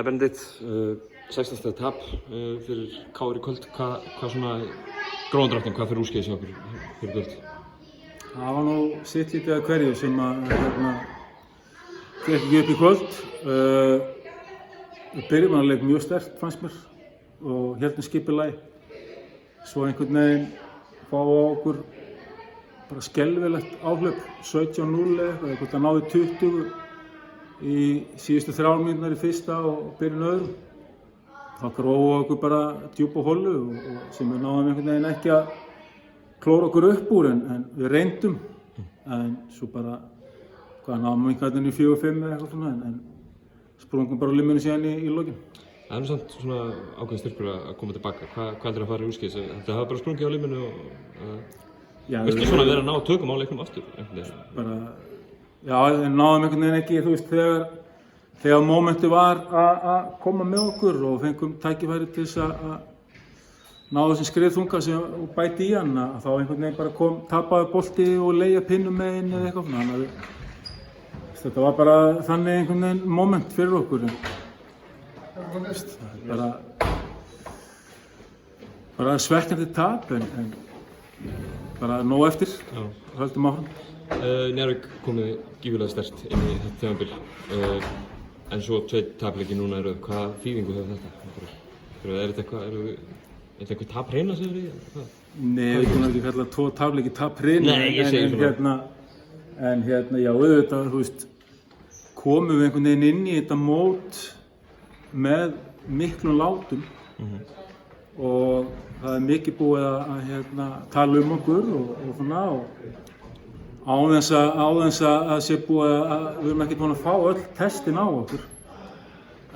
Benedikt, 16 stiga tap fyrir KR í kvöld. Hvað svona gróðandráttin, hvað fyrir úrskeiðis hjá okkur fyrir kvöld? Það var nú sitt lítið af hverju sem gekk ekki upp í kvöld. Við byrjum að leika mjög sterkt fannst mér og héldum skipulagi. Svo einhvern veginn fá á okkur bara skelfilegt áhlaup, 17-0 eða hvort það náði 20 í síðustu 3 mínúturnar í fyrsta og byrjun öðrum. Þá grófu okkur bara djúpa holu og sem við náðum einhvern veginn ekki að klóra okkur upp úr en við reyndum. En svo bara, náðum við einhvern veginn í 4-5 eða eitthvað svona en sprungum bara á limminu síðan í lokin. Það er nú samt svona ákveðin styrkur að koma tilbaka. Hvað heldur að fara í úrskeiðis? Þetta hafa bara sprungið á limminu og viltu svona vera að ná tökum á leiknum aftur? Já, en náðum einhvern veginn ekki, þú veist, þegar mómentið var að koma með okkur og fengum tækifæri til þess að ná þessum skriðþunga og bæti í hann, að þá einhvern veginn bara tapaði bolti og leigja pinnum með inn eða eitthvað. Þannig að þetta var bara þannig einhvern veginn móment fyrir okkur. Það er bara svekkjandi tap en bara nóg eftir, höldum áfram. Njarðvík komið gífurlega sterkt inn í þetta tímabil, en svo 2 tapleiki núna í röð. Hvaða þýðingu hefur þetta? Er þetta eitthvað taphreina sem þið í? Nei, við kunum ekki kalla 2 tapleiki taphreina. Nei, ég segi svona. En já, auðvitað, þú veist, komum við einhvern veginn inn í þetta mót með miklum látum og það er mikið búið að tala um okkur og svona á þess að sé búið að við erum ekkert búin að fá öll testin á okkur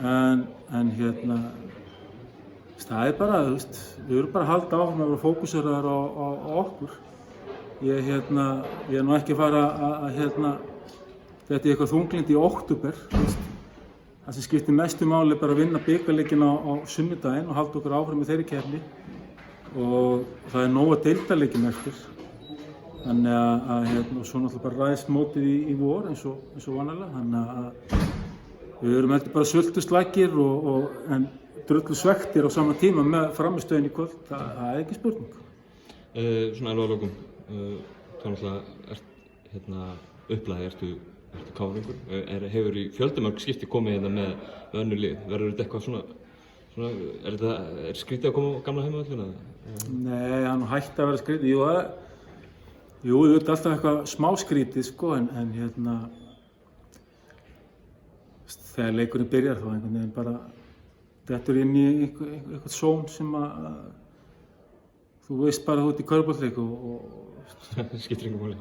en það er bara, þú veist, við erum bara að halda áfram að vera fókuseraðar á okkur. Ég er nú ekki að fara að þetta er eitthvað þunglyndi í október, það sem skiptir mestu máli er bara að vinna bikarleikinn á sunnudaginn og halda okkur áfram í þeirri keppni og það er nóg að deildarleikinn eftir. Þannig að svo náttúrulega bara ræðist mótið í vor eins og vanalega. Þannig að við erum heldur bara sultuslagir en drullu svekktir á sama tíma með frammistöðin í kvöld. Það er ekki spurning. Svona alveg að lokum, þá náttúrulega upplagi, ertu KR-ingur. Hefur í fjöldamörg skipti komið hérna með önnur lið. Verður þetta eitthvað svona er skrítið að koma á gamla heimavöllina? Nei, það er nú hægt að vera skrítið. Jú, það er alltaf eitthvað smá skrítið sko, en þegar leikurinn byrjar þá einhvern veginn bara dettur inn í eitthvað són sem að þú veist bara að þú ert í körfuboltaleik og skiptir engu máli.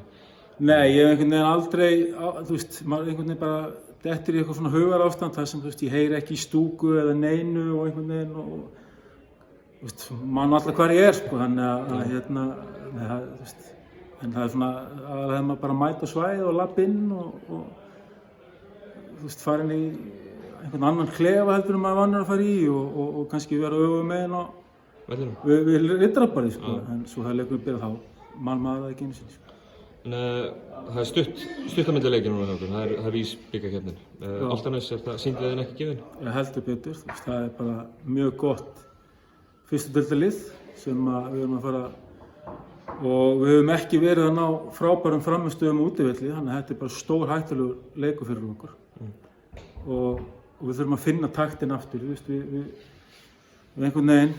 Nei, ég hef einhvern veginn aldrei, þú veist, maður einhvern veginn bara dettur í eitthvað svona hugarástand þar sem, þú veist, ég heyri ekki í stúku eða neinu og einhvern veginn og, þú veist, man alltaf hvar ég er sko, þannig að, þú veist, en það er svona að það maður bara mæta svæðið og labba inn og þú veist, fara inn í einhvern annan klefa heldur maður vanur að fara í og kannski vera öfumegin við Riddarabarði sko, en svo það leikurinn byrjað þá maður það ekki einu sinni sko. En það er stutt á milli leikir núna hjá okkur, það er vís bikarkeppnin. Álftanes, er það sýndliðin ekki gefin? Ég heldur betur, þú veist, það er bara mjög gott fyrstu deildarlið sem við erum að fara og við höfum ekki verið að ná frábærum frammistöðum á útivelli, þannig að þetta er bara stór hættulegur leikur fyrir okkur og við þurfum að finna taktinn aftur, þú veist, við einhvern veginn,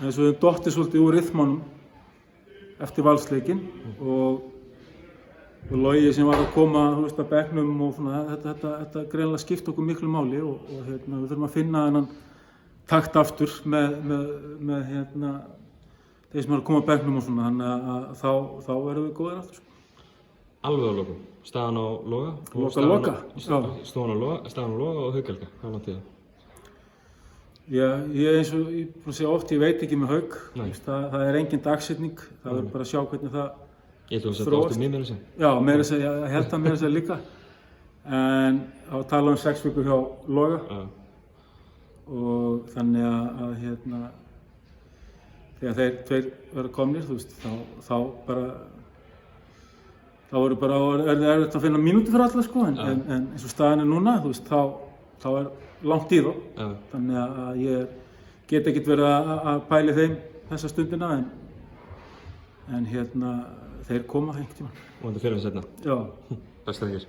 eins og við dottið svolítið úr ryþmanum eftir valsleikinn og Logi sem var að koma, þú veist, að bekknum og svona, þetta greinilega skipti okkur miklu máli og við þurfum að finna þennan takt aftur með þeir sem eru að koma að bekknum og svona, þannig að þá verðum við góðir aftur. Alveg á lokum, staðan á Loga? Loga? Staðan á Loga og Hauk-Helga, hvað er langt í það? Ég eins og ég búin að segja oft, ég veit ekki með Hauk, það er engin dagsetning, það verður bara að sjá hvernig það Ég held að þetta áttu mér meira að segja. Já, meira að segja, ég held það meira að segja líka. En þá tala 6 vikur hjá Loga og þannig að þegar þeir 2 verða komnir, þú veist, þá verður bara erfitt að finna mínútu fyrir alla sko, en eins og staðan er núna, þú veist, þá þá langt í þá. Já. Þannig að ég get ekkert verið að pæla í þeim þessa stundina en þeir koma einhvern tímann. Og þetta fyrir við setna. Já. Besta þér.